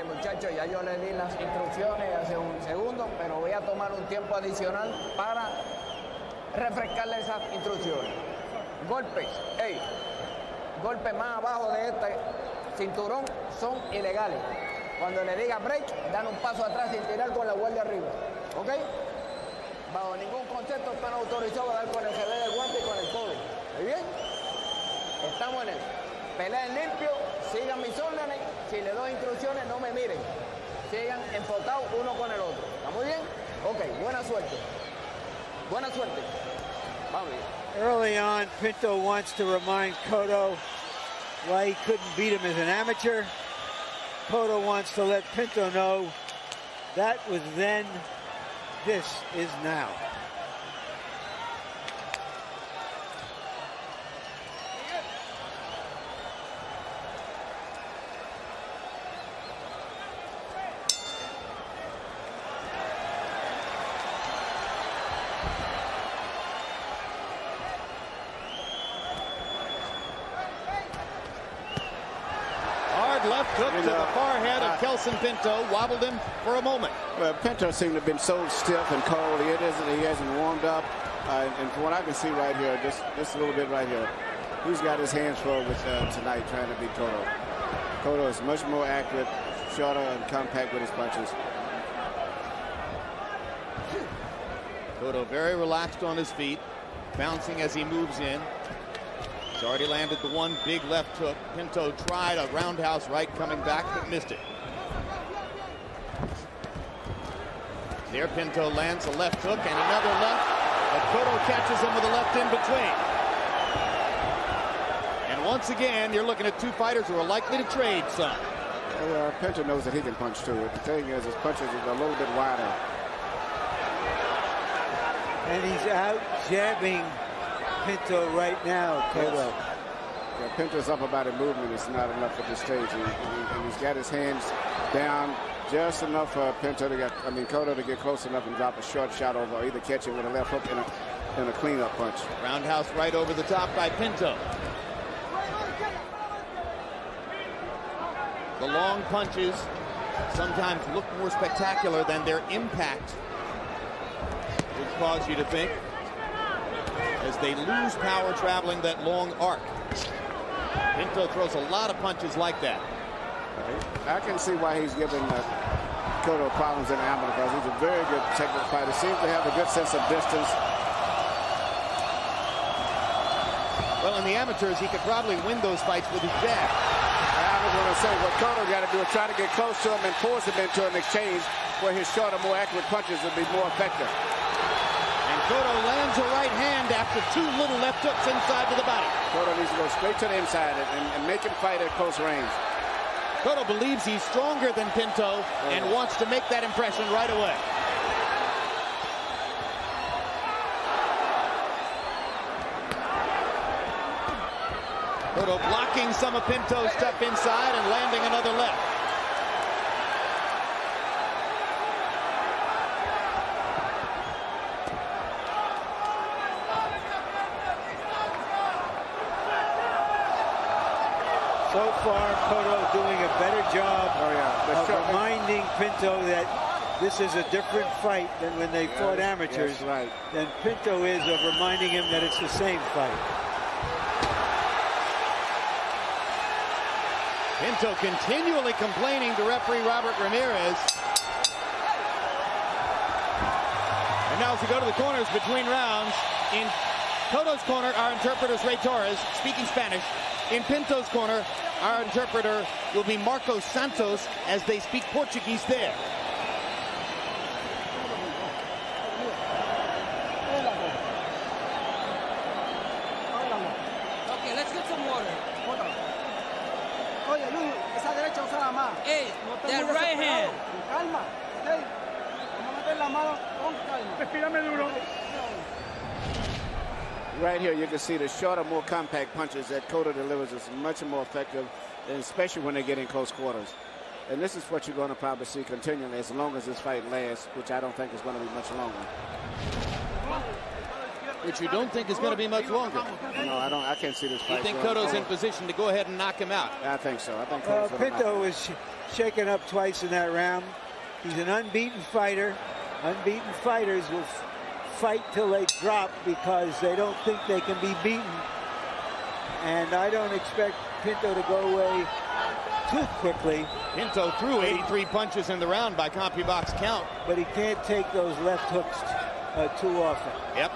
Mire, muchachos, ya yo le di las instrucciones hace un segundo, pero voy a tomar un tiempo adicional para refrescarle esas instrucciones. Golpes, golpes más abajo de este cinturón son ilegales. Cuando le diga break, dan un paso atrás sin tirar con la guardia arriba. ¿Ok? Bajo ningún concepto están autorizados a dar con el CD del guante y con el codo. ¿Muy bien? Estamos en eso. Peleen limpio, sigan mis órdenes. Si les doy instrucciones, no me miren. Sigan enfocados uno con el otro. ¿Está muy bien? Ok, buena suerte. Buena suerte. Vamos bien. Early on, Pinto wants to remind Cotto why he couldn't beat him as an amateur. Cotto wants to let Pinto know that was then, this is now. Left hook to the far head of Kelson Pinto, wobbled him for a moment. Well, Pinto seemed to have been so stiff and cold. He hasn't warmed up. And from what I can see right here, just a little bit right here, he's got his hands full with tonight trying to beat Cotto. Cotto is much more accurate, shorter, and compact with his punches. Cotto very relaxed on his feet, bouncing as he moves in. He's already landed the one big left hook. Pinto tried a roundhouse right coming back, but missed it. There Pinto lands a left hook and another left, but Cotto catches him with a left in between. And once again, you're looking at two fighters who are likely to trade some. Well, Pinto knows that he can punch too. The thing is, his punches are a little bit wider. And he's out jabbing Pinto right now, Cotto. Yeah, Pinto's upper body movement is not enough at this stage. And he's got his hands down just enough for Pinto to get, Cotto to get close enough and drop a short shot over, or either catch it with a left hook and a cleanup punch. Roundhouse right over the top by Pinto. The long punches sometimes look more spectacular than their impact would cause you to think, as they lose power traveling that long arc. Pinto throws a lot of punches like that. I can see why he's giving Cotto problems in the amateur, because he's a very good technical fighter. Seems to have a good sense of distance. Well, in the amateurs, he could probably win those fights with his jab. I was going to say, what Cotto got to do is try to get close to him and force him into an exchange where his shorter, more accurate punches would be more effective. Cotto lands a right hand after two little left hooks inside to the body. Cotto needs to go straight to the inside and make him fight at close range. Cotto believes he's stronger than Pinto and wants to make that impression right away. Cotto blocking some of Pinto's stuff inside and landing another left. So far, Cotto doing a better job of reminding Pinto that this is a different fight than when they fought amateurs. Yes, right. Than Pinto is of reminding him that it's the same fight. Pinto continually complaining to referee Robert Ramirez. And now as we go to the corners between rounds, in Cotto's corner, our interpreter is Ray Torres, speaking Spanish. In Pinto's corner, our interpreter will be Marcos Santos, as they speak Portuguese there. Okay, let's get some water. Hey, that right hand. Right here, you can see the shorter, more compact punches that Cotto delivers is much more effective, and especially when they get in close quarters. And this is what you're going to probably see continually as long as this fight lasts, which I don't think is going to be much longer. which you don't think is going to be much longer. No, I can't see this fight. You think Cotto's in position to go ahead and knock him out? I think so. I think Cotto's gonna knock him Pinto out. was shaken up twice in that round. He's an unbeaten fighter. Unbeaten fighters will fight till they drop because they don't think they can be beaten. And I don't expect Pinto to go away too quickly. Pinto threw 83 punches in the round by CompuBox count. But he can't take those left hooks too often. Yep.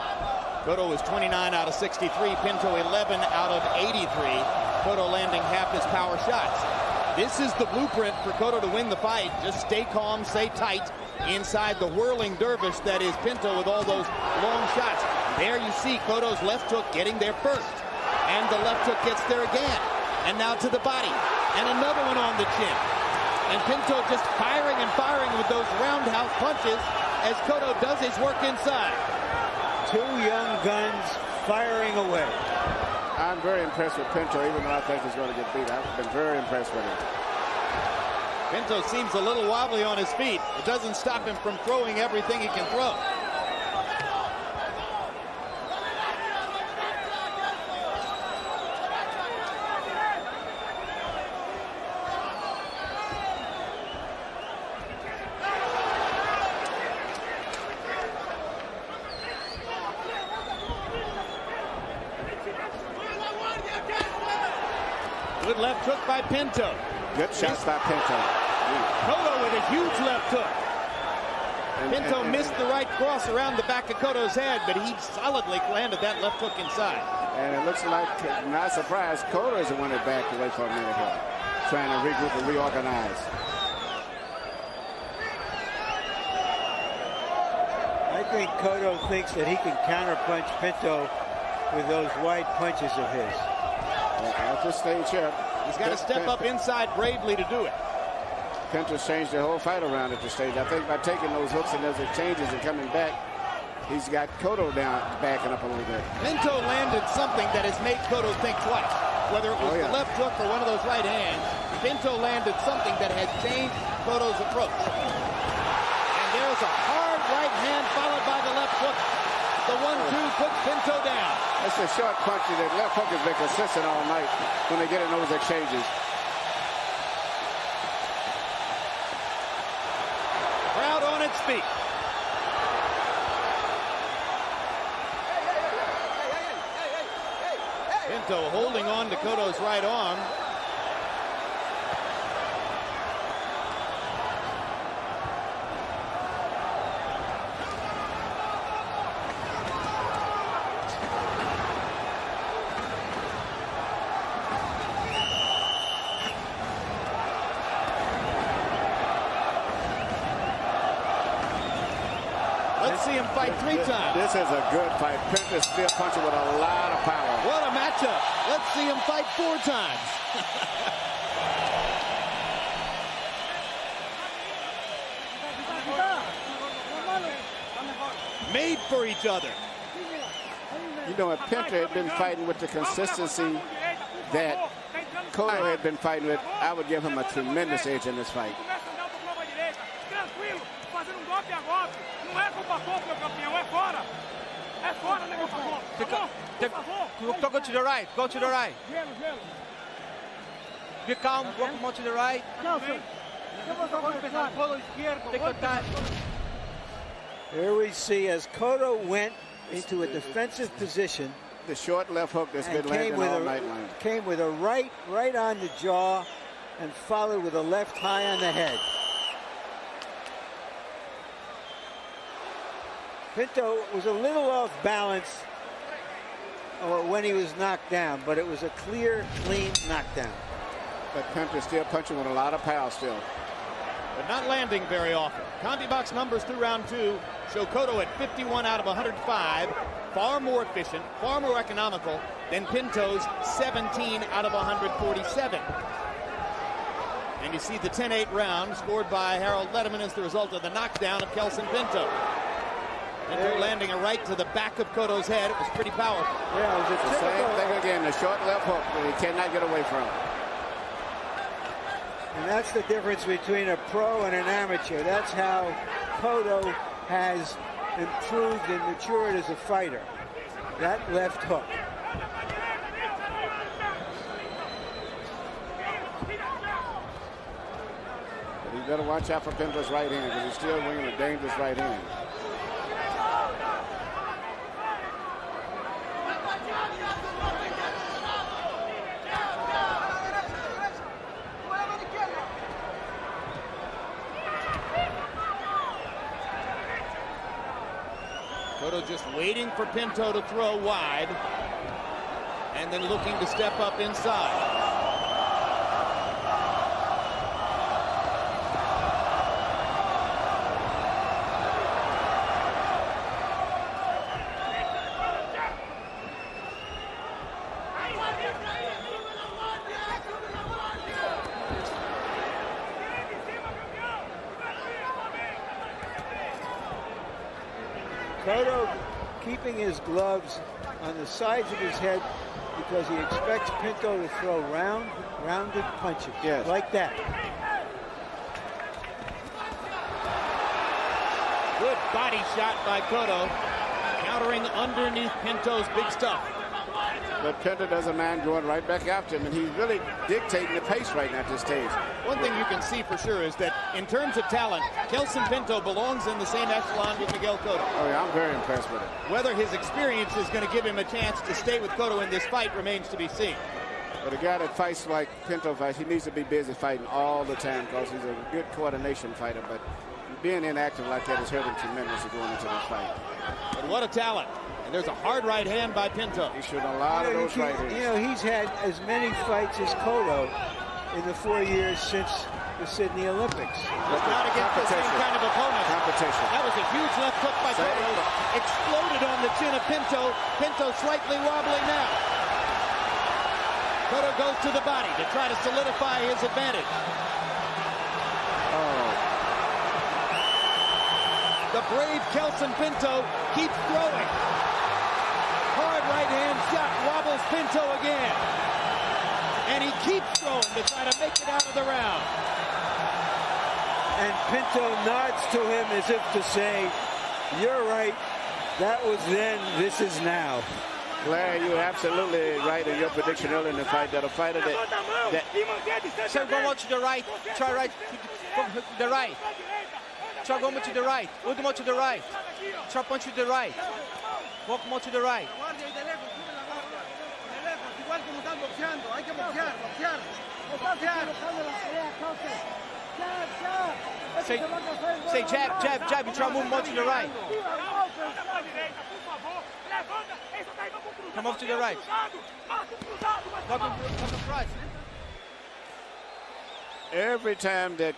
Cotto was 29 out of 63. Pinto 11 out of 83. Cotto landing half his power shots. This is the blueprint for Cotto to win the fight. Just stay calm, stay tight inside the whirling dervish that is Pinto with all those long shots. There you see Cotto's left hook getting there first. And the left hook gets there again. And now to the body. And another one on the chin. And Pinto just firing and firing with those roundhouse punches as Cotto does his work inside. Two young guns firing away. I'm very impressed with Pinto, even though I think he's going to get beat. I've been very impressed with him. Pinto seems a little wobbly on his feet. It doesn't stop him from throwing everything he can throw. Good left hook by Pinto. Good shots by Pinto. Cotto with a huge left hook. Pinto missed the right cross around the back of Cotto's head, but he solidly landed that left hook inside. And it looks like, not surprised, Cotto is the one that backed away for a minute here, trying to regroup and reorganize. I think Cotto thinks that he can counterpunch Pinto with those wide punches of his. At this stage here, he's got to step up inside bravely to do it. Pinto's changed the whole fight around at this stage. I think by taking those hooks and those exchanges and coming back, he's got Cotto down, backing up a little bit. Pinto landed something that has made Cotto think twice. Whether it was the left hook or one of those right hands, Pinto landed something that has changed Cotto's approach. And there's a hard right hand followed by the left hook. The 1-2 puts Pinto down. That's a short punch. That left hook has been consistent all night when they get in those exchanges. Crowd on its feet. Pinto holding on to Cotto's right arm. Let's see him fight three times. This is a good fight. Pinto still punching with a lot of power. What a matchup. Let's see him fight 4 times. Made for each other. You know, if Pinto had been fighting with the consistency that Cotto had been fighting with, I would give him a tremendous edge in this fight. Go to the right. Go to the right. Be calm. Go more to the right. Take your time. Here we see as Cotto went into a defensive position. The short left hook that's been landing all night long. Came with a right on the jaw and followed with a left high on the head. Pinto was a little off balance when he was knocked down, but it was a clear, clean knockdown. But Pinto still punching with a lot of power still. But not landing very often. CompuBox numbers through round 2 show Cotto at 51 out of 105. Far more efficient, far more economical than Pinto's 17 out of 147. And you see the 10-8 round scored by Harold Letterman as the result of the knockdown of Kelson Pinto. Pinto landing a right to the back of Cotto's head. It was pretty powerful. Yeah, it was The same thing again, the short left hook that he cannot get away from. And that's the difference between a pro and an amateur. That's how Cotto has improved and matured as a fighter. that left hook. You better watch out for Pinto's right hand because he's still winging a dangerous right hand. Cotto just waiting for Pinto to throw wide and then looking to step up inside. Cotto keeping his gloves on the sides of his head because he expects Pinto to throw rounded punches. Yes. Like that. Good body shot by Cotto, countering underneath Pinto's big stuff. But Pinto doesn't mind going right back after him, and he's really dictating the pace right now at this stage. One thing you can see for sure is that in terms of talent, Kelson Pinto belongs in the same echelon with Miguel Cotto. Oh, yeah, I'm very impressed with it. Whether his experience is going to give him a chance to stay with Cotto in this fight remains to be seen. But a guy that fights like Pinto fights, he needs to be busy fighting all the time because he's a good coordination fighter. But being inactive like that is hurting tremendously going into this fight. But what a talent. And there's a hard right hand by Pinto. He's shooting a lot of those right hands. You know, he's had as many fights as Cotto in the 4 years since the Sydney Olympics. But not against the same kind of opponent. Competition. That was a huge left hook by Cotto. Exploded on the chin of Pinto. Pinto slightly wobbly now. Cotto goes to the body to try to solidify his advantage. Oh. The brave Kelson Pinto keeps throwing. Hard right hand shot wobbles Pinto again. And he keeps throwing to try to make it out of the round. And Pinto nods to him as if to say, you're right, that was then, this is now. Larry, you're absolutely right in your prediction earlier in the fight that a fighter that So go on to the right. Try right to the right. Try go more to the right. Look more to the right. Try punch to the right. Walk more to the right. Say jab, jab, jab. You try to move more to the right. Come off to the right. Come across. every time that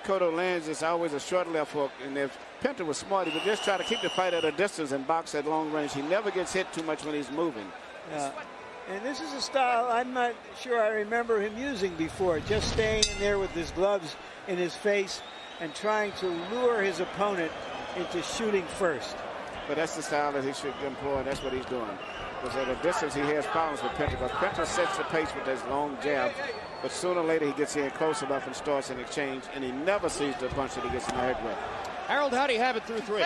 Cotto lands, it's always a short left hook. And if Pinto was smart, he would just try to keep the fight at a distance and box at long range. He never gets hit too much when he's moving. And this is a style I'm not sure I remember him using before, just staying in there with his gloves in his face and trying to lure his opponent into shooting first. But that's the style that he should employ, and that's what he's doing. Because at a distance, he has problems with Pinto, because Pinto sets the pace with his long jab, but sooner or later he gets in close enough and starts an exchange, and he never sees the punch that he gets in the head with. Harold, how do you have it through three?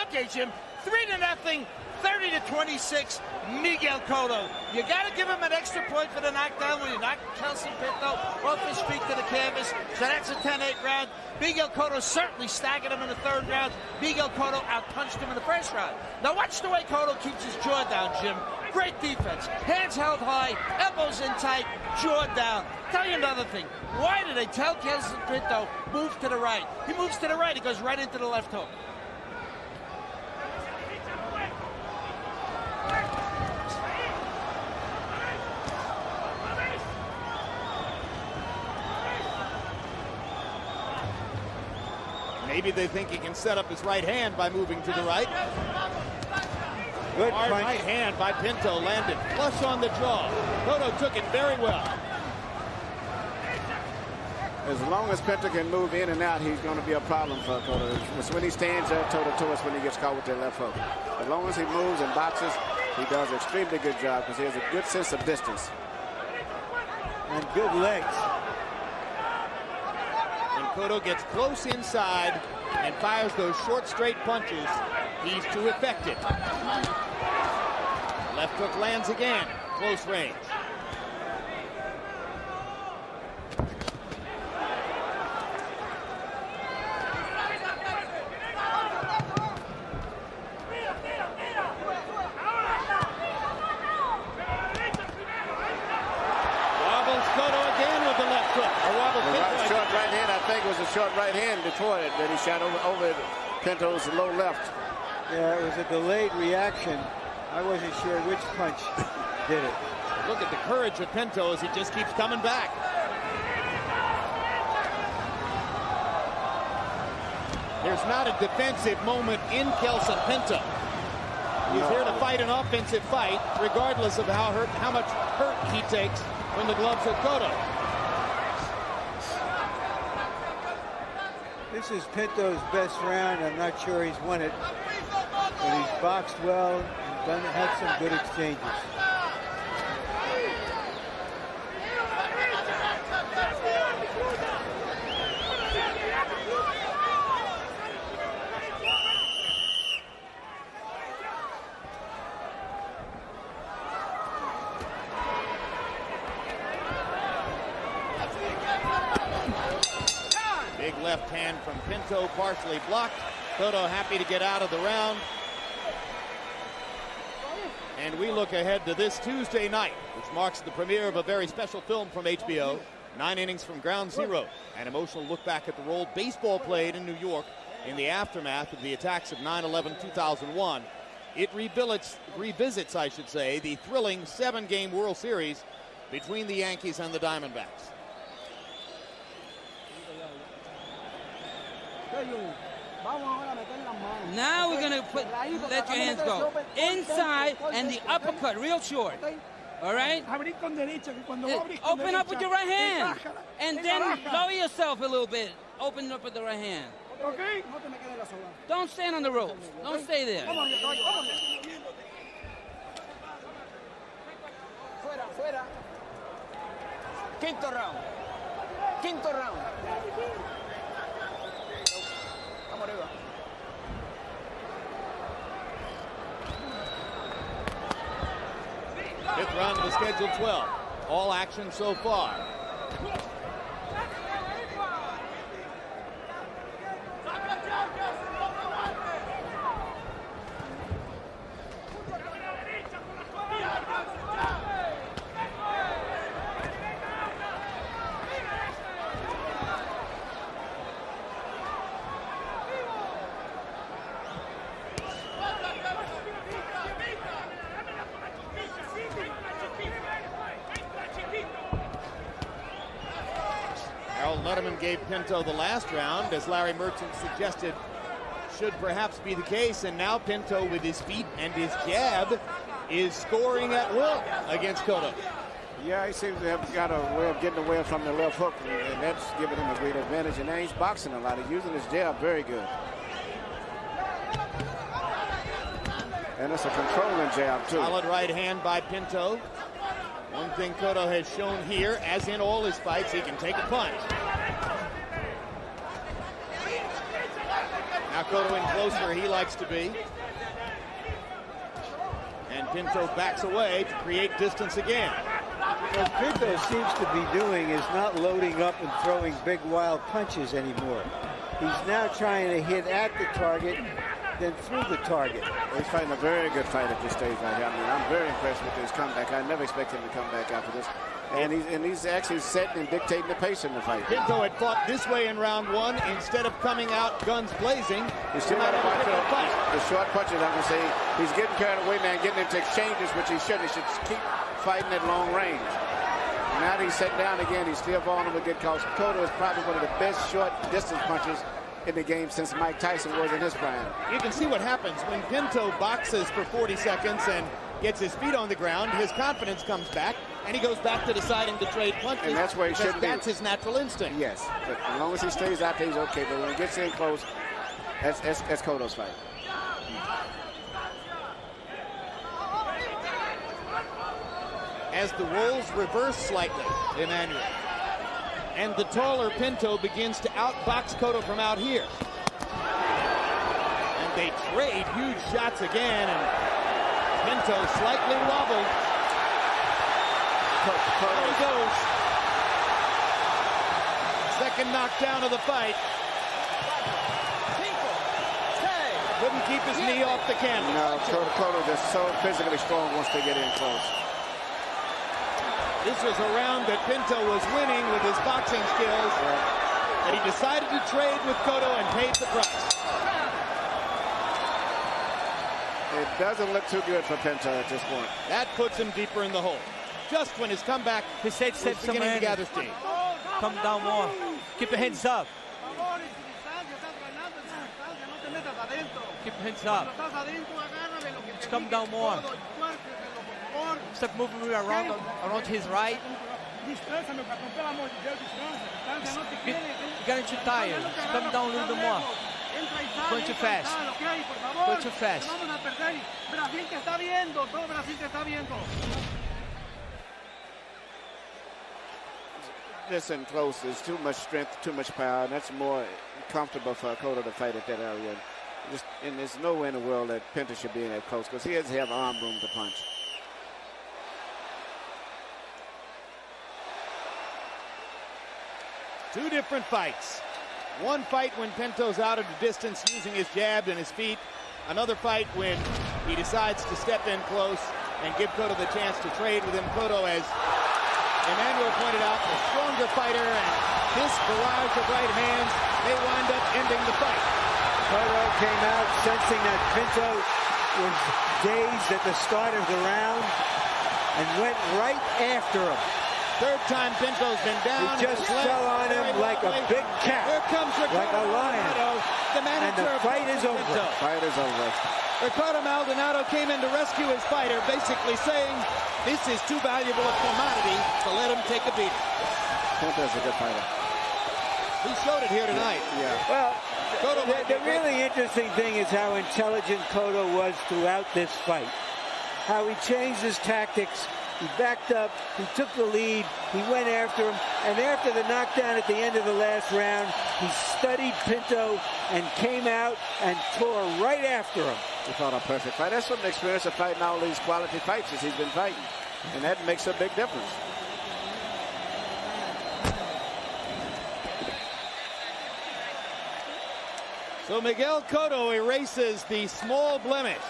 Okay, Jim. 3-0, 30-26, Miguel Cotto. You got to give him an extra point for the knockdown when you knock Kelson Pinto off his feet to the canvas. So that's a 10-8 round. Miguel Cotto certainly staggered him in the third round. Miguel Cotto outpunched him in the first round. Now watch the way Cotto keeps his jaw down, Jim. Great defense. Hands held high, elbows in tight, jaw down. Tell you another thing. Why do they tell Kelson Pinto move to the right? He moves to the right, he goes right into the left hook. Maybe they think he can set up his right hand by moving to the right. Good Hard punch. right hand by Pinto landed flush on the jaw. Cotto took it very well. As long as Pinto can move in and out, he's going to be a problem for Cotto. It's when he stands there toe-to-toe, it's when he gets caught with that left hook. As long as he moves and boxes, he does an extremely good job because he has a good sense of distance. And good legs. When Cotto gets close inside and fires those short, straight punches, he's too effective. Left hook lands again. Close range. Short right hand, I think it was a short right hand before it that he shot over Pinto's low left. Yeah, it was a delayed reaction. I wasn't sure which punch did it. Look at the courage of Pinto as he just keeps coming back. There's not a defensive moment in Kelson Pinto. He's here to fight an offensive fight, regardless of how much hurt he takes when the gloves are Cotto. This is Pinto's best round. I'm not sure he's won it, but he's boxed well and had some good exchanges. Big left hand from Pinto, partially blocked. Cotto happy to get out of the round. And we look ahead to this Tuesday night, which marks the premiere of a very special film from HBO, 9 Innings from Ground Zero, an emotional look back at the role baseball played in New York in the aftermath of the attacks of 9/11/2001. It revisits, I should say, the thrilling 7-game World Series between the Yankees and the Diamondbacks. Now we're going to let your hands go. Inside and the uppercut, real short. All right? Open up with your right hand. And then lower yourself a little bit. Open up with the right hand. Don't stand on the ropes. Don't stay there. Fuera. Quinto round. Vamos arriba. Fifth round of the scheduled 12. All action so far. Letterman gave Pinto the last round, as Larry Merchant suggested should perhaps be the case, and now Pinto with his feet and his jab is scoring at will against Cotto. Yeah, he seems to have got a way of getting away from the left hook, and that's giving him a great advantage, and now he's boxing a lot. He's using his jab very good. And it's a controlling jab, too. Solid right hand by Pinto. One thing Cotto has shown here, as in all his fights, he can take a punch. Now Cotto in close where he likes to be. And Pinto backs away to create distance again. What Pinto seems to be doing is not loading up and throwing big wild punches anymore. He's now trying to hit at the target, then through the target. He's fighting a very good fight at this stage right here. I mean, I'm very impressed with his comeback. I never expected him to come back after this. And he's actually setting and dictating the pace in the fight. Pinto had fought this way in round 1 instead of coming out guns blazing. He's still got to watch the short punches. I'm going to say he's getting carried away now, getting into exchanges, which he should. He should keep fighting at long range. Now that he's set down again, he's still vulnerable to get caught. Cotto is probably one of the best short distance punchers in the game since Mike Tyson was in his prime. You can see what happens when Pinto boxes for 40 seconds and gets his feet on the ground. His confidence comes back, and he goes back to deciding to trade punches. And that's where he should be. That's his natural instinct. Yes, but as long as he stays out there, he's okay. But when he gets in close, that's Cotto's fight. As the roles reverse slightly, Emmanuel. And the taller Pinto begins to outbox Cotto from out here. And they trade huge shots again. And Pinto slightly wobbled. There he goes. Second knockdown of the fight. Couldn't keep his knee off the canvas. No, Cotto just so physically strong once they get in close. This was a round that Pinto was winning with his boxing skills. And he decided to trade with Cotto and paid the price. It doesn't look too good for Pinto at this point. That puts him deeper in the hole. Just when his comeback He said was beginning to gather steam. Come down more. Keep your hands up. Keep your hands up. Just come down more. Stop moving around his right. You're getting too tired. Just come down a little bit more. Going too fast. Going too fast. This in close is too much strength, too much power, and that's more comfortable for Cotto to fight at that area. And there's nowhere in the world that Pinto should be in that close because he doesn't have arm room to punch. Two different fights. One fight when Pinto's out of the distance using his jab and his feet. Another fight when he decides to step in close and give Cotto the chance to trade with him. Cotto, as Emmanuel pointed out, a stronger fighter, and this barrage of right hands may wind up ending the fight. Cotto came out sensing that Pinto was dazed at the start of the round and went right after him. Third time Pinto's been down. He just fell on him like a big cat, Here comes like a lion. the manager, and the fight is over. Fight is over. Ricardo Maldonado came in to rescue his fighter, basically saying this is too valuable a commodity to let him take a beating. Pinto's a good fighter. He showed it here tonight. Yeah. Well, the really interesting thing is how intelligent Cotto was throughout this fight. How he changed his tactics. He backed up, he took the lead, he went after him, and after the knockdown at the end of the last round, he studied Pinto and came out and tore right after him. He fought a perfect fight. That's what the experience of fighting all these quality fights is he's been fighting. And that makes a big difference. So Miguel Cotto erases the small blemish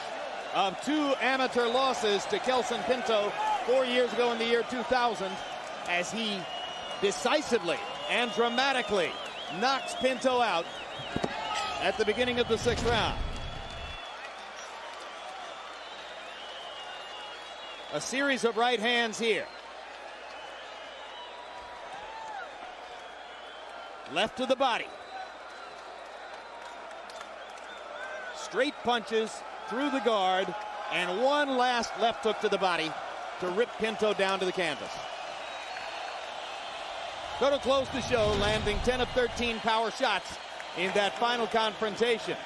of two amateur losses to Kelson Pinto 4 years ago in the year 2000 as he decisively and dramatically knocks Pinto out at the beginning of the 6th round. A series of right hands here. Left to the body. Straight punches through the guard, and one last left hook to the body to rip Pinto down to the canvas. Cotto closed the show, landing 10 of 13 power shots in that final confrontation.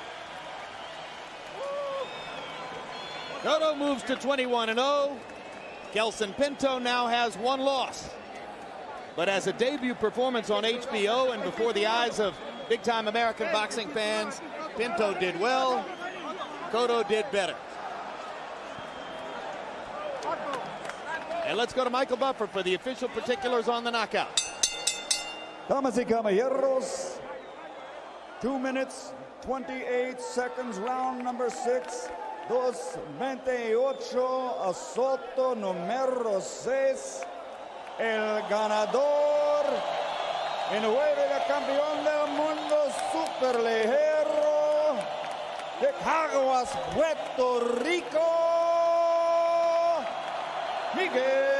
Cotto moves to 21-0. Kelson Pinto now has one loss. But as a debut performance on HBO and before the eyes of big-time American boxing fans, Pinto did well, Cotto did better. And let's go to Michael Buffer for the official particulars on the knockout. Damas y caballeros, 2 minutes, 28 seconds, round number 6. 2:28, asalto número 6. El ganador en juego de campeón del mundo superligero de Caguas, Puerto Rico, Miguel